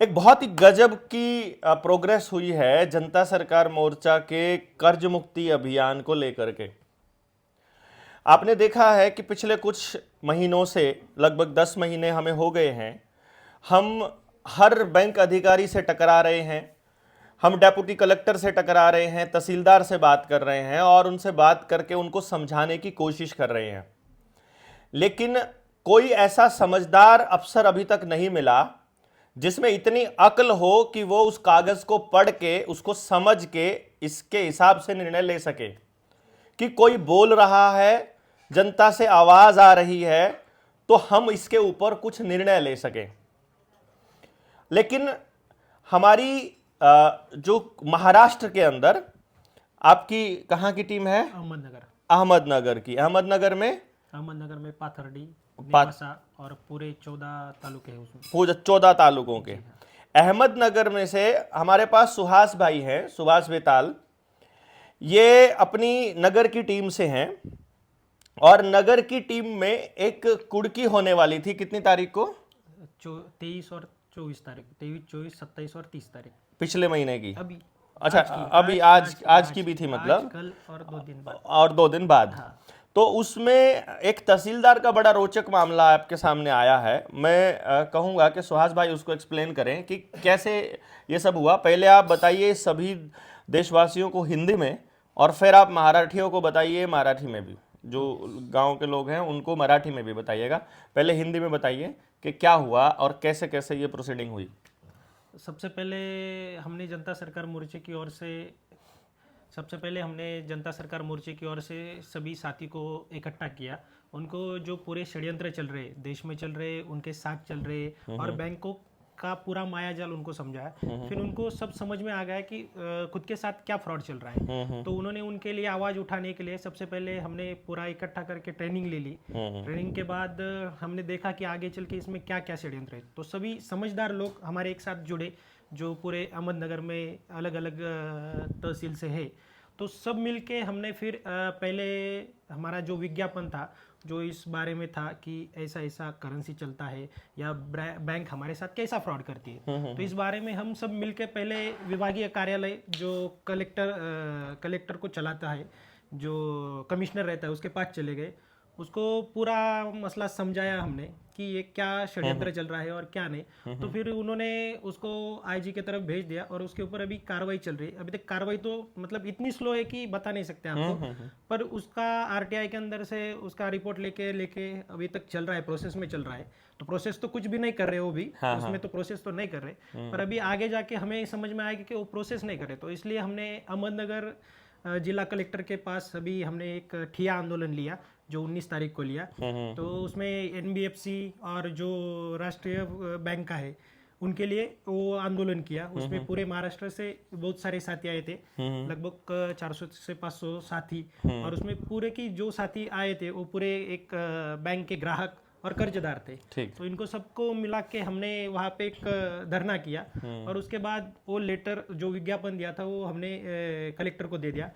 एक बहुत ही गजब की प्रोग्रेस हुई है जनता सरकार मोर्चा के कर्ज मुक्ति अभियान को लेकर के। आपने देखा है कि पिछले कुछ महीनों से, लगभग 10 महीने हमें हो गए हैं, हम हर बैंक अधिकारी से टकरा रहे हैं, हम डेप्यूटी कलेक्टर से टकरा रहे हैं, तहसीलदार से बात कर रहे हैं और उनसे बात करके उनको समझाने की कोशिश कर रहे हैं। लेकिन कोई ऐसा समझदार अफसर अभी तक नहीं मिला जिसमें इतनी अक्ल हो कि वो उस कागज को पढ़ के, उसको समझ के इसके हिसाब से निर्णय ले सके कि कोई बोल रहा है, जनता से आवाज आ रही है, तो हम इसके ऊपर कुछ निर्णय ले सकें। लेकिन हमारी जो महाराष्ट्र के अंदर, आपकी कहाँ की टीम है? अहमदनगर में पाथर्डी, नेवासा और पूरे 14 तालुके हैं उसमें। पूरे 14 तालुकों के अहमदनगर में से हमारे पास सुहास भाई हैं, सुभाष बेताल। ये अपनी नगर की टीम से हैं और नगर की टीम में एक कुड़की होने वाली थी। कितनी तारीख को? 23 और 24 तारीख, 23, 24, 27 और 30 तारीख पिछले महीने की। अभी अच्छा, अभी आज की भी थी, मतलब कल और 2 दिन बाद। और 2 दिन बाद। हाँ। तो उसमें एक तहसीलदार का बड़ा रोचक मामला आपके सामने आया है। मैं कहूँगा कि सुहास भाई उसको एक्सप्लेन करें कि कैसे ये सब हुआ। पहले आप बताइए सभी देशवासियों को हिंदी में, और फिर आप मराठियों को बताइए मराठी में भी, जो गांव के लोग हैं उनको मराठी में भी बताइएगा। पहले हिंदी में बताइए कि क्या हुआ और कैसे कैसे ये प्रोसीडिंग हुई। सबसे पहले हमने जनता सरकार मोर्चे की ओर से सभी साथी को इकट्ठा किया। उनको जो पूरे षड्यंत्र चल रहे, देश में चल रहे, उनके साथ चल रहे और बैंकों का पूरा मायाजाल उनको समझाया। फिर उनको सब समझ में आ गया कि खुद के साथ क्या फ्रॉड चल रहा है। तो उन्होंने उनके लिए आवाज़ उठाने के लिए सबसे पहले हमने पूरा इकट्ठा करके ट्रेनिंग ले ली। ट्रेनिंग के बाद हमने देखा कि आगे चल के इसमें क्या क्या षड्यंत्र है। तो सभी समझदार लोग हमारे एक साथ जुड़े, जो पूरे अहमदनगर में अलग अलग तहसील से है। तो सब मिलके हमने फिर पहले हमारा जो विज्ञापन था, जो इस बारे में था कि ऐसा ऐसा करेंसी चलता है या बैंक हमारे साथ कैसा फ्रॉड करती है, तो इस बारे में हम सब मिलके पहले विभागीय कार्यालय जो कलेक्टर को चलाता है, जो कमिश्नर रहता है, उसके पास चले गए। उसको पूरा मसला समझाया हमने कि ये क्या षड्यंत्र चल रहा है और क्या नहीं। तो फिर उन्होंने उसको आईजी की तरफ भेज दिया और उसके ऊपर अभी कार्रवाई चल रही है। अभी तक कार्रवाई तो मतलब इतनी स्लो है कि बता नहीं सकते आपको, पर उसका आरटीआई के अंदर से उसका रिपोर्ट लेके अभी तक चल रहा है, प्रोसेस में चल रहा है। तो प्रोसेस तो कुछ भी नहीं कर रहे वो भी, उसमें तो प्रोसेस तो नहीं कर रहे, पर अभी आगे जाके हमें समझ में आएगा कि वो प्रोसेस नहीं कर रहे। तो इसलिए हमने अहमदनगर जिला कलेक्टर के पास अभी हमने एक ठिया आंदोलन लिया, जो 19 तारीख को लिया। तो उसमें एनबीएफसी और जो राष्ट्रीय बैंक का है उनके लिए वो आंदोलन किया। उसमें पूरे महाराष्ट्र से बहुत सारे साथी आए थे, लगभग 400 से 500 साथी। और उसमें पूरे की जो साथी आए थे वो पूरे एक बैंक के ग्राहक और कर्जदार थे। तो इनको सबको मिला के हमने वहाँ पे एक धरना किया और उसके बाद वो लेटर जो विज्ञापन दिया था वो हमने कलेक्टर को दे दिया।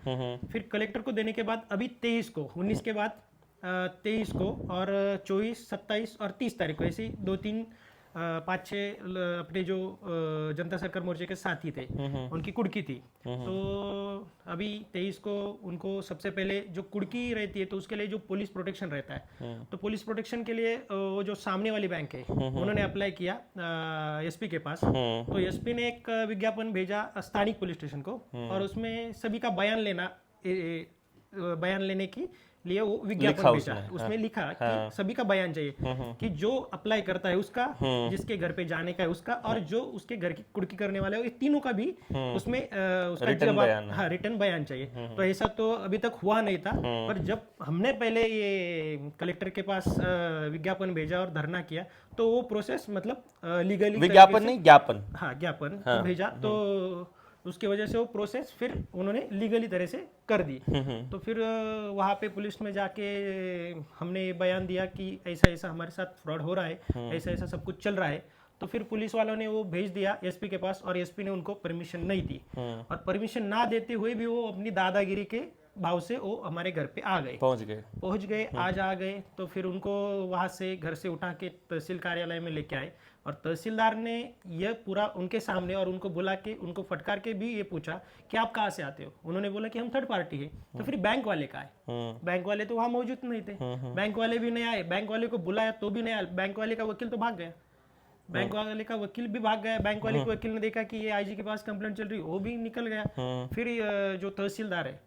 फिर कलेक्टर को देने के बाद अभी 23 को, 19 के बाद 23 को और 24, 27 और 30 तारीख को, ऐसे 2-3 5-6 अपने जो जनता सरकार मोर्चे के साथी थे उनकी कुड़की थी। तो अभी 23 को उनको सबसे पहले जो कुड़की रहती है तो उसके लिए जो पुलिस प्रोटेक्शन रहता है, तो पुलिस प्रोटेक्शन के लिए वो जो सामने वाली बैंक है उन्होंने अप्लाई किया एसपी के पास। तो एसपी ने एक विज्ञापन भेजा स्थानिक पुलिस स्टेशन को और उसमें सभी का बयान लेने की लिए वो विज्ञापन भेजा। उसमें लिखा कि सभी का बयान चाहिए कि जो अप्लाई करता है उसका, जिसके घर पे जाने का है उसका, और जो उसके घर की कुड़की करने वाले ये तीनों का भी उसमें उसका रिटर्न बयान चाहिए। तो ऐसा तो अभी तक हुआ नहीं था, पर जब हमने पहले ये कलेक्टर के पास विज्ञापन भेजा और धरना किया तो वो प्रोसेस मतलब लीगली, विज्ञापन नहीं, ज्ञापन, ज्ञापन भेजा, तो उसकी वजह से वो प्रोसेस फिर उन्होंने लीगली तरह से कर दी। तो फिर वहाँ पे पुलिस में जाके हमने बयान दिया कि ऐसा ऐसा हमारे साथ फ्रॉड हो रहा है, ऐसा ऐसा सब कुछ चल रहा है। तो फिर पुलिस वालों ने वो भेज दिया एसपी के पास और एसपी ने उनको परमिशन नहीं दी। और परमिशन ना देते हुए भी वो अपनी दादागिरी के भाव से वो हमारे घर पे आ गए, पहुंच गए, आज आ गए। तो फिर उनको वहाँ से घर से उठा के तहसील कार्यालय में लेके आए। और तहसीलदार ने यह पूरा उनके सामने और उनको बुला के उनको फटकार के भी ये पूछा कि आप कहाँ से आते हो। उन्होंने बोला कि हम थर्ड पार्टी है। तो फिर बैंक वाले का है, बैंक वाले तो वहां मौजूद नहीं थे, बैंक वाले भी नहीं आए, बैंक वाले को बुलाया तो भी नहीं आया, बैंक वाले का वकील तो भाग गया, बैंक वाले का वकील भी भाग गया, बैंक वाले के वकील ने देखा कि ये आईजी के पास कंप्लेंट चल रही, वो भी निकल गया। फिर जो तहसीलदार है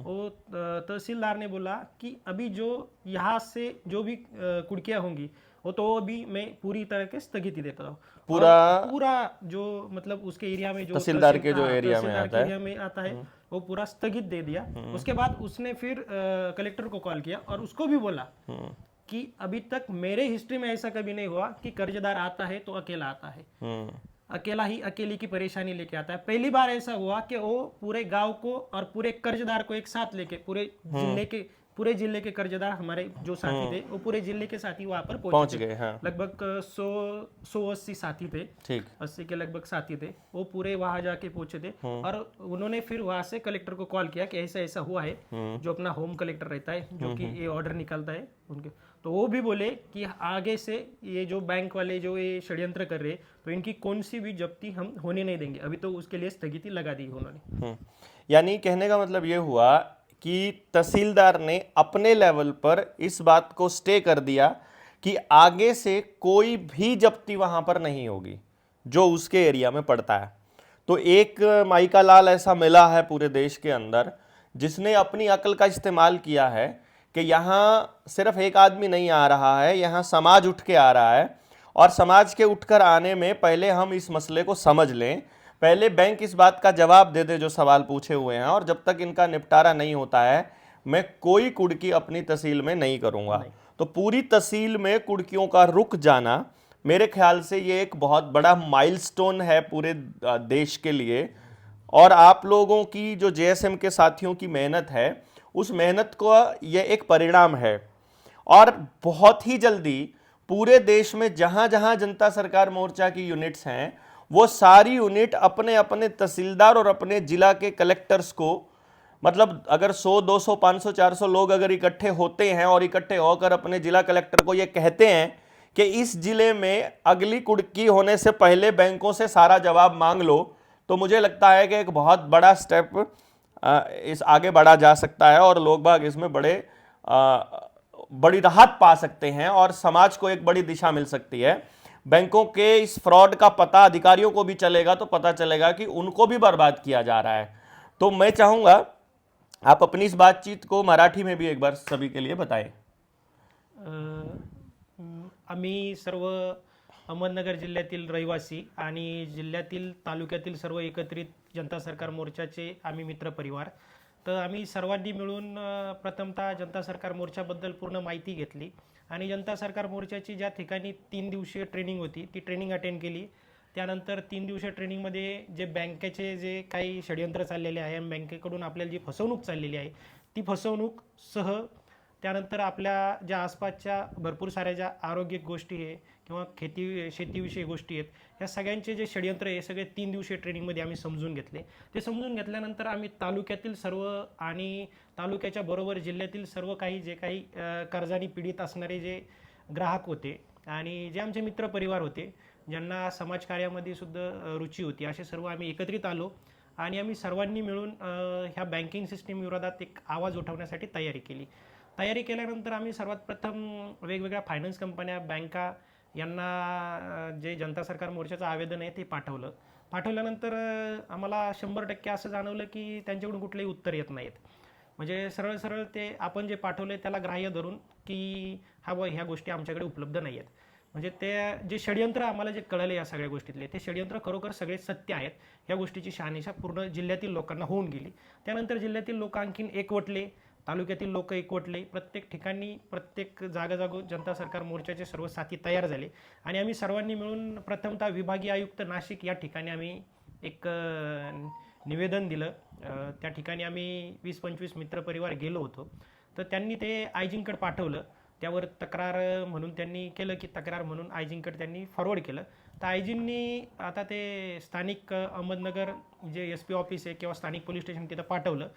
वो तहसीलदार ने बोला कि अभी जो यहाँ से जो भी कुड़कियां होंगी वो तो अभी मैं पूरी तरह के स्थगिति देता हूँ। पूरा जो मतलब उसके एरिया में जो तहसीलदार के जो एरिया में आता है, एरिया में आता है वो पूरा स्थगित दे दिया। उसके बाद उसने फिर कलेक्टर को कॉल किया और उसको भी बोला कि अभी तक मेरे हिस्ट्री में ऐसा कभी नहीं हुआ कि कर्जदार आता है तो अकेला आता है, अकेला ही अकेली की परेशानी लेके आता है। पहली बार ऐसा हुआ कि वो पूरे गांव को और पूरे कर्जदार को एक साथ लेके पूरे जिले के कर्जदार हमारे जो साथी थे वो पूरे जिले के साथी वहां पर पहुंच गए। हाँ। लगभग 180 साथी थे, ठीक 80 के लगभग साथी थे, वो पूरे वहां जाके पहुंचे थे। और उन्होंने फिर वहां से कलेक्टर को कॉल किया कि ऐसा ऐसा हुआ है, जो अपना होम कलेक्टर रहता है जो कि ये ऑर्डर निकालता है उनके, तो वो भी बोले कि आगे से ये जो बैंक वाले जो ये षड्यंत्र कर रहे तो इनकी कौन सी भी जब्ती हम होने नहीं देंगे, अभी तो उसके लिए स्थगिति लगा दी उन्होंने। यानी कहने का मतलब ये हुआ कि तहसीलदार ने अपने लेवल पर इस बात को स्टे कर दिया कि आगे से कोई भी जब्ती वहां पर नहीं होगी जो उसके एरिया में पड़ता है। तो एक माइका लाल ऐसा मिला है पूरे देश के अंदर जिसने अपनी अक्ल का इस्तेमाल किया है कि यहाँ सिर्फ एक आदमी नहीं आ रहा है, यहाँ समाज उठ के आ रहा है। और समाज के उठकर आने में पहले हम इस मसले को समझ लें, पहले बैंक इस बात का जवाब दे दे जो सवाल पूछे हुए हैं, और जब तक इनका निपटारा नहीं होता है मैं कोई कुड़की अपनी तहसील में नहीं करूंगा। तो पूरी तहसील में कुड़कियों का रुक जाना मेरे ख्याल से ये एक बहुत बड़ा माइलस्टोन है पूरे देश के लिए। और आप लोगों की जो जेएसएम के साथियों की मेहनत है उस मेहनत को ये एक परिणाम है। और बहुत ही जल्दी पूरे देश में जहां जहां जनता सरकार मोर्चा की यूनिट्स हैं वो सारी यूनिट अपने अपने तहसीलदार और अपने जिला के कलेक्टर्स को, मतलब अगर 100 200 500 400 लोग अगर इकट्ठे होते हैं और इकट्ठे होकर अपने जिला कलेक्टर को ये कहते हैं कि इस जिले में अगली कुड़की होने से पहले बैंकों से सारा जवाब मांग लो, तो मुझे लगता है कि एक बहुत बड़ा स्टेप इस आगे बढ़ा जा सकता है और लोग बाग इसमें बड़ी राहत पा सकते हैं और समाज को एक बड़ी दिशा मिल सकती है। बैंकों के इस फ्रॉड का पता अधिकारियों को भी चलेगा तो पता चलेगा कि उनको भी बर्बाद किया जा रहा है। तो मैं चाहूंगा आप अपनी इस बातचीत को मराठी में भी एक बार सभी के लिए बताएं। आम्ही सर्व अहमदनगर जिल्ह्यातील रहिवासी आणि जिल्ह्यातील तालुक्यातील सर्व एकत्रित जनता सरकार मोर्चाचे आम्ही मित्र परिवार, तर आम्ही सर्वांनी मिळून प्रथमतः जनता सरकार मोर्चाबद्दल पूर्ण माहिती घेतली आणि जनता सरकार मोर्चाची ज्या ठिकाणी 3 दिवसीय ट्रेनिंग होती ती ट्रेनिंग अटेंड केली। त्यानंतर 3 दिवसीय ट्रेनिंगमध्ये जे बँकेचे जे काही षड्यंत्र चाललेले आहे, बँकेकडून आपल्याला जी फसवणूक चाललेली आहे ती फसवणूक सह त्यानंतर आपल्या ज्या आसपासच्या भरपूर साऱ्या ज्या आरोग्य गोष्टी आहे किंवा शेतीविषयी गोष्टी आहेत, या सगळ्यांचे जे षड्यंत्र आहे सगळे 3 दिवसीय ट्रेनिंगमध्ये आम्ही समजून घेतले। ते समजून घेतल्यानंतर आम्ही तालुक्यातील सर्व आणि तालुक्याच्या बरोबर जिल्ह्यातील सर्व काही जे काही कर्जाने पीडित असणारे जे ग्राहक होते आणि जे आमचे मित्र परिवार होते ज्यांना समाजकार्यामध्ये सुद्धा रुची होती, असे सर्व आम्ही एकत्रित आलो आणि आम्ही सर्वांनी मिळून ह्या बँकिंग सिस्टीम विरोधात एक आवाज उठवण्यासाठी तयारी केली। तयारी केल्यानंतर आम्ही सर्वात प्रथम वेगवेगळ्या फायनान्स कंपन्या, बँका यांना जे जनता सरकार मोर्चाचं आवेदन आहे ते पाठवल्यानंतर आम्हाला 100% असं जाणवलं की त्यांच्याकडून कुठलेही उत्तर येत नाहीत। म्हणजे सरळ सरळ ते आपण जे पाठवले त्याला ग्राह्य धरून की ह्या गोष्टी आमच्याकडे उपलब्ध नाही आहेत। म्हणजे ते जे षड्यंत्र आम्हाला जे कळले या सगळ्या गोष्टीतले ते षड्यंत्र खरोखर सगळे सत्य आहेत, या गोष्टीची शहानिशा पूर्ण जिल्ह्यातील लोकांना होऊन गेली। त्यानंतर जिल्ह्यातील लोक आणखीन एकवटले, तालुक्यातील लोक एकवटले, प्रत्येक ठिकाणी प्रत्येक जागोजागी जनता सरकार मोर्चाचे सर्व साथी तयार झाले आणि आम्ही सर्वांनी मिळून प्रथमतः विभागीय आयुक्त नाशिक या ठिकाणी आम्ही एक निवेदन दिलं। त्या ठिकाणी आम्ही 20-25 मित्रपरिवार गेलो होतो, तर त्यांनी ते आयजींकडे पाठवलं। त्यावर तक्रार म्हणून त्यांनी केलं की तक्रार म्हणून आयजींकडे त्यांनी फॉरवर्ड केलं। तर आयजींनी आता ते स्थानिक अहमदनगर जे SP ऑफिस आहे किंवा स्थानिक पोलीस स्टेशन तिथं पाठवलं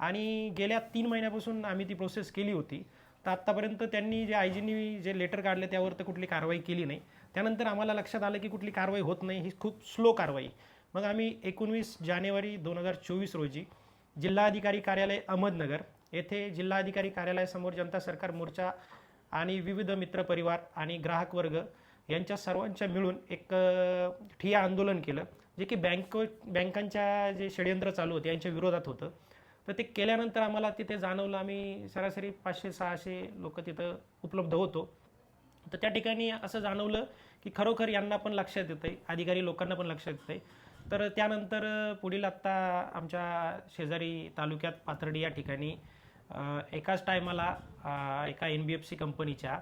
आणि गेल्या 3 महिन्यापासून आम्ही ती प्रोसेस केली होती। तर आत्तापर्यंत त्यांनी जे आयजींनी जे लेटर काढले त्यावर तर कुठली कारवाई केली नाही। त्यानंतर आम्हाला लक्षात आलं की कुठली कारवाई होत नाही, ही खूप स्लो कारवाई. मग आम्ही 19 जानेवारी 2024 रोजी जिल्हाधिकारी कार्यालय अहमदनगर येथे जिल्हाधिकारी कार्यालयासमोर जनता सरकार मोर्चा आणि विविध मित्रपरिवार आणि ग्राहक वर्ग यांच्या सर्वांच्या मिळून एक ठिय्या आंदोलन केलं, जे की बँकांच्या जे षडयंत्र चालू होते यांच्या विरोधात होतं. तर ते केल्यानंतर आम्हाला तिथे जाणवलं, आम्ही सरासरी 500-600 लोक तिथं उपलब्ध होतो. तर त्या ठिकाणी असं जाणवलं की खरोखर यांना पण लक्षात येतं आहे, अधिकारी लोकांना पण लक्षात येतं आहे. तर त्यानंतर पुढील आत्ता आमच्या शेजारी तालुक्यात पाथर्डी या ठिकाणी एकाच टायमाला एका NBFC कंपनीच्या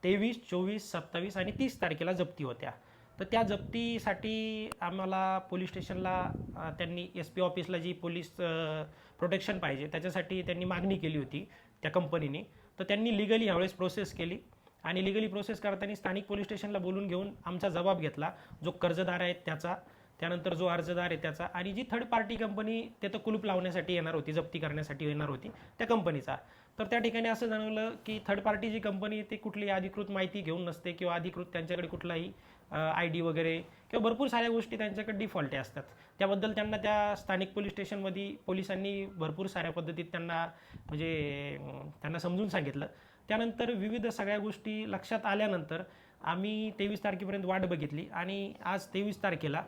23, 24, 27 आणि 30 तारखेला जप्ती होत्या. तर त्या जप्तीसाठी आम्हाला पोलीस स्टेशनला त्यांनी SP ऑफिसला जी पोलीस प्रोटेक्शन पाहिजे त्याच्यासाठी त्यांनी मागणी केली होती त्या कंपनीने. तर त्यांनी लिगली ह्यावेळेस प्रोसेस केली आणि लिगली प्रोसेस करताना स्थानिक पोलीस स्टेशनला बोलून घेऊन आमचा जबाब घेतला, जो कर्जदार आहे त्याचा, त्यानंतर जो अर्जदार आहे त्याचा, आणि जी थर्ड पार्टी कंपनी तिथं कुलूप लावण्यासाठी येणार होती, जप्ती करण्यासाठी येणार होती, त्या कंपनीचा. तर त्या ठिकाणी असं जाणवलं की थर्ड पार्टी जी कंपनी ती कुठली अधिकृत माहिती घेऊन नसते किंवा अधिकृत त्यांच्याकडे कुठलाही ID वगैरे किंवा भरपूर साऱ्या गोष्टी त्यांच्याकडे डिफॉल्ट असतात. त्याबद्दल त्यांना त्या स्थानिक पोलीस स्टेशनमध्ये पोलिसांनी भरपूर साऱ्या पद्धतीत त्यांना म्हणजे त्यांना समजून सांगितलं. त्यानंतर विविध सगळ्या गोष्टी लक्षात आल्यानंतर आम्ही 23 तारखेपर्यंत वाट बघितली आणि आज 23 तारखेला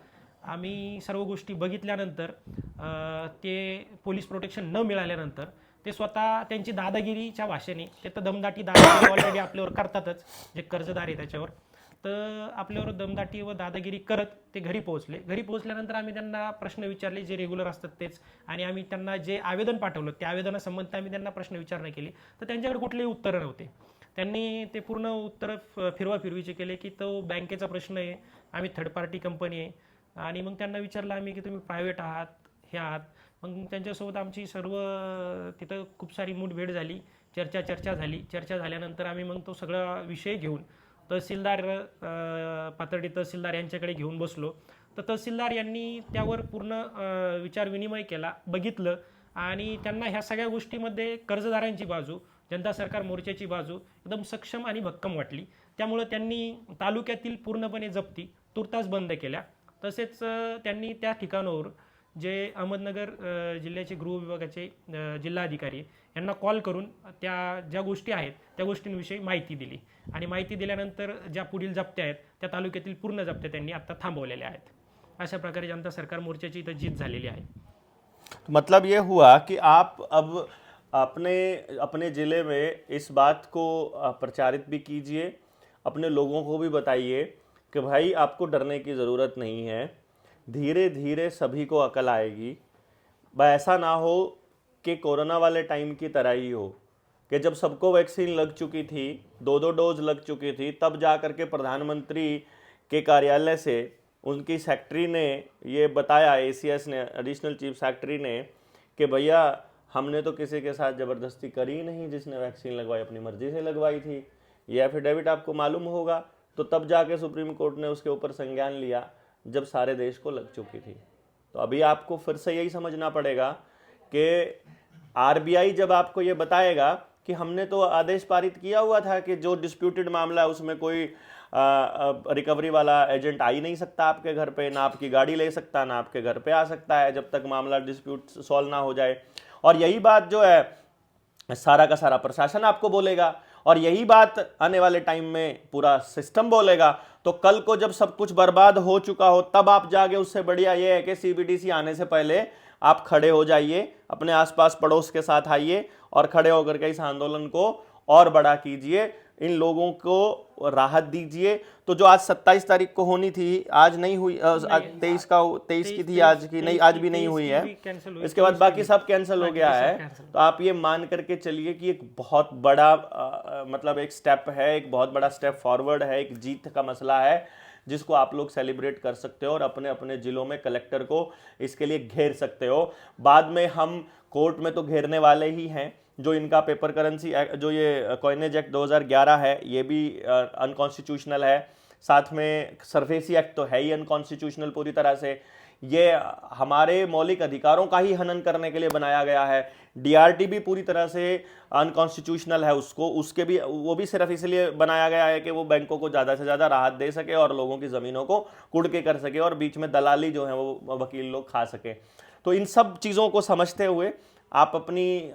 आम्ही सर्व गोष्टी बघितल्यानंतर ते पोलीस प्रोटेक्शन न मिळाल्यानंतर ते स्वतः त्यांची दादागिरीच्या भाषेने, ते तर दादागिरी ऑलरेडी आपल्यावर करतातच, जे कर्जदार आहे त्याच्यावर, तर आपल्यावर दमदाटी व दादागिरी करत ते घरी पोहोचले. घरी पोहोचल्यानंतर आम्ही त्यांना प्रश्न विचारले जे रेग्युलर असतात तेच, आणि आम्ही त्यांना जे आवेदन पाठवलं त्या आवेदनासंबंधित आम्ही त्यांना प्रश्न विचारणा केली. तर त्यांच्याकडे कुठलेही उत्तरं नव्हते. त्यांनी ते पूर्ण उत्तरं फिरवाफिरवीचे केले की तो बँकेचा प्रश्न आहे, आम्ही थर्ड पार्टी कंपनी आहे. आणि मग त्यांना विचारलं आम्ही की तुम्ही प्रायव्हेट आहात, हे आहात. मग त्यांच्यासोबत आमची सर्व तिथं खूप सारी मुठभेड झाली, चर्चा झाली. चर्चा झाल्यानंतर आम्ही मग तो सगळा विषय घेऊन तहसीलदार पाथर्डी तहसीलदार यांच्याकडे घेऊन बसलो. तर तहसीलदार यांनी त्यावर पूर्ण विचारविनिमय केला, बघितलं, आणि त्यांना ह्या सगळ्या गोष्टीमध्ये कर्जदारांची बाजू, जनता सरकार मोर्चाची बाजू एकदम सक्षम आणि भक्कम वाटली. त्यामुळं त्यांनी तालुक्यातील पूर्णपणे जप्ती तुर्तास बंद केल्या. तसेच त्यांनी त्या ठिकाणावर जे अहमदनगर जिल्ह्याचे गृह विभागाचे जिल्हाधिकारी यांना कॉल करून त्या ज्या गोष्टी आहेत त्या गोष्टींविषयी माहिती दिली, आणि माहिती दिल्यानंतर ज्या पुढील जप्त्या आहेत त्या तालुक्यातील पूर्ण जप्त्या त्यांनी आता थांबवलेल्या आहेत. अशा प्रकारे जनता सरकार मोर्चाची इथं जीत झालेली आहे. मतलब ये हुआ कि आप अब अपने ज़िले में इस बात को प्रचारित भी कीजिए, अपने लोगों को भी बताइए कि भाई आपको डरने की ज़रूरत नहीं है, धीरे धीरे सभी को अकल आएगी। ऐसा ना हो कि कोरोना वाले टाइम की तरह ही हो कि जब सबको वैक्सीन लग चुकी थी, 2-2 डोज लग चुकी थी, तब जा कर के प्रधानमंत्री के कार्यालय से उनकी सेक्रेटरी ने ये बताया, ACS ने, एडिशनल चीफ सेक्रेटरी ने, कि भैया हमने तो किसी के साथ ज़बरदस्ती करी नहीं, जिसने वैक्सीन लगवाई अपनी मर्जी से लगवाई थी, ये एफिडेविट आपको मालूम होगा। तो तब जाके सुप्रीम कोर्ट ने उसके ऊपर संज्ञान लिया जब सारे देश को लग चुकी थी। तो अभी आपको फिर से यही समझना पड़ेगा कि RBI जब आपको ये बताएगा कि हमने तो आदेश पारित किया हुआ था कि जो डिस्प्यूटेड मामला है उसमें कोई रिकवरी वाला एजेंट आ ही नहीं सकता आपके घर पे, ना आपकी गाड़ी ले सकता, ना आपके घर पे आ सकता है जब तक मामला डिस्प्यूट सॉल्व ना हो जाए। और यही बात जो है सारा का सारा प्रशासन आपको बोलेगा, और यही बात आने वाले टाइम में पूरा सिस्टम बोलेगा। तो कल को जब सब कुछ बर्बाद हो चुका हो तब आप जागे, उससे बढ़िया ये है कि CBDC आने से पहले आप खड़े हो जाइए, अपने आसपास पड़ोस के साथ आइए और खड़े होकर के इस आंदोलन को और बड़ा कीजिए, इन लोगों को राहत दीजिए। तो जो आज 27 तारीख को होनी थी, आज नहीं हुई, 23 की थी, आज की नहीं, आज भी नहीं हुई है, इसके बाद बाकी सब कैंसिल हो गया है। तो आप ये मान करके चलिए कि एक बहुत बड़ा मतलब एक स्टेप है, एक बहुत बड़ा स्टेप फॉरवर्ड है, एक जीत का मसला है जिसको आप लोग सेलिब्रेट कर सकते हो और अपने अपने जिलों में कलेक्टर को इसके लिए घेर सकते हो। बाद में हम कोर्ट में तो घेरने वाले ही हैं। जो इनका पेपर करेंसी जो ये कॉइनेज एक्ट 2011 है, ये भी अनकॉन्स्टिट्यूशनल है। साथ में सरफेसी एक्ट तो है ही अनकॉन्स्टिट्यूशनल पूरी तरह से। ये हमारे मौलिक अधिकारों का ही हनन करने के लिए बनाया गया है। डीआरटी भी पूरी तरह से अनकॉन्स्टिट्यूशनल है, वो भी सिर्फ इसलिए बनाया गया है कि वो बैंकों को ज़्यादा से ज़्यादा राहत दे सके और लोगों की ज़मीनों को कुड़के कर सके और बीच में दलाली जो है वो वकील लोग खा सके। तो इन सब चीज़ों को समझते हुए आप अपनी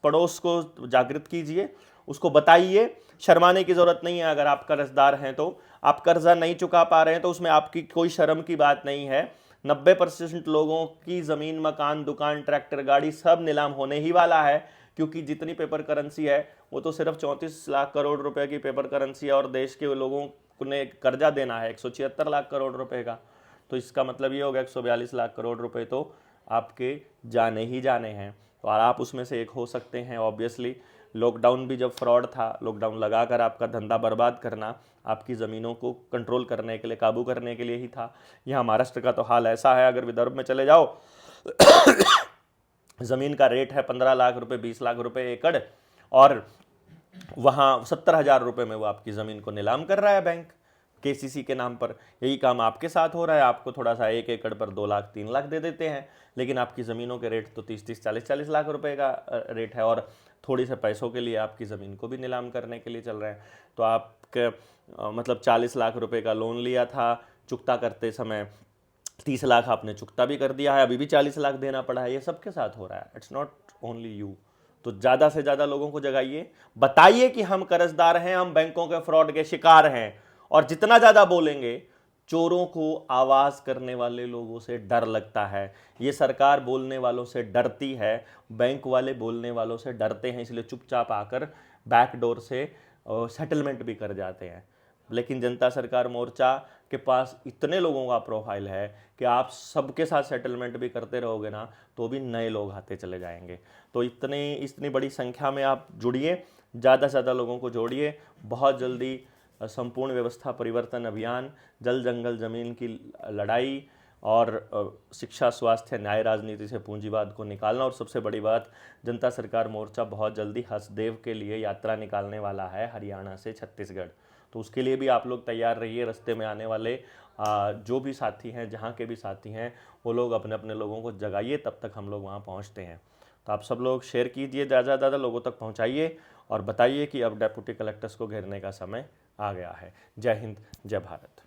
पड़ोस को जागृत कीजिए, उसको बताइए। शर्माने की ज़रूरत नहीं है। अगर आप कर्जदार हैं तो आप कर्जा नहीं चुका पा रहे हैं तो उसमें आपकी कोई शर्म की बात नहीं है। 90% लोगों की ज़मीन, मकान, दुकान, ट्रैक्टर, गाड़ी सब नीलाम होने ही वाला है, क्योंकि जितनी पेपर करेंसी है वो तो सिर्फ 34 लाख करोड़ रुपए की पेपर करेंसी है और देश के लोगों ने कर्जा देना है 176 लाख करोड़ रुपए का। तो इसका मतलब ये हो गया 142 लाख करोड़ रुपए तो आपके जाने ही जाने हैं। तो आप उसमें से एक हो सकते हैं। ऑब्वियसली लॉकडाउन भी जब फ्रॉड था, लॉकडाउन लगाकर आपका धंधा बर्बाद करना आपकी ज़मीनों को कंट्रोल करने के लिए, काबू करने के लिए ही था। यहाँ महाराष्ट्र का तो हाल ऐसा है, अगर विदर्भ में चले जाओ ज़मीन का रेट है 15 लाख रुपए, 20 लाख रुपए एकड़, और वहाँ 70,000 रुपये में वो आपकी ज़मीन को नीलाम कर रहा है बैंक केसीसी के नाम पर। यही काम आपके साथ हो रहा है। आपको थोड़ा सा 1 एकड़ पर 2 लाख 3 लाख दे देते हैं, लेकिन आपकी ज़मीनों के रेट तो 30-30, 40-40 लाख रुपए का रेट है, और थोड़ी से पैसों के लिए आपकी ज़मीन को भी नीलाम करने के लिए चल रहे हैं। तो आपके मतलब 40 लाख रुपए का लोन लिया था, चुकता करते समय 30 लाख आपने चुकता भी कर दिया है, अभी भी 40 लाख देना पड़ा है। ये सबके साथ हो रहा है, इट्स नॉट ओनली यू। तो ज़्यादा से ज़्यादा लोगों को जगाइए, बताइए कि हम कर्जदार हैं, हम बैंकों के फ्रॉड के शिकार हैं, और जितना ज़्यादा बोलेंगे, चोरों को आवाज़ करने वाले लोगों से डर लगता है। ये सरकार बोलने वालों से डरती है, बैंक वाले बोलने वालों से डरते हैं, इसलिए चुपचाप आकर बैकडोर से सेटलमेंट भी कर जाते हैं। लेकिन जनता सरकार मोर्चा के पास इतने लोगों का प्रोफाइल है कि आप सबके साथ सेटलमेंट भी करते रहोगे ना, तो भी नए लोग आते चले जाएंगे। तो इतनी बड़ी संख्या में आप जुड़िए, ज़्यादा से ज़्यादा लोगों को जोड़िए। बहुत जल्दी संपूर्ण व्यवस्था परिवर्तन अभियान, जल जंगल ज़मीन की लड़ाई, और शिक्षा, स्वास्थ्य, न्याय, राजनीति से पूंजीवाद को निकालना, और सबसे बड़ी बात, जनता सरकार मोर्चा बहुत जल्दी हसदेव के लिए यात्रा निकालने वाला है हरियाणा से छत्तीसगढ़। तो उसके लिए भी आप लोग तैयार रहिए। रास्ते में आने वाले जो भी साथी हैं, जहाँ के भी साथी हैं, वो लोग अपने अपने लोगों को जगाइए, तब तक हम लोग वहाँ पहुँचते हैं। तो आप सब लोग शेयर कीजिए, ज़्यादा से ज़्यादा लोगों तक पहुँचाइए, और बताइए कि अब डेप्यूटी कलेक्टर्स को घेरने का समय आ गया है। जय हिंद, जय भारत।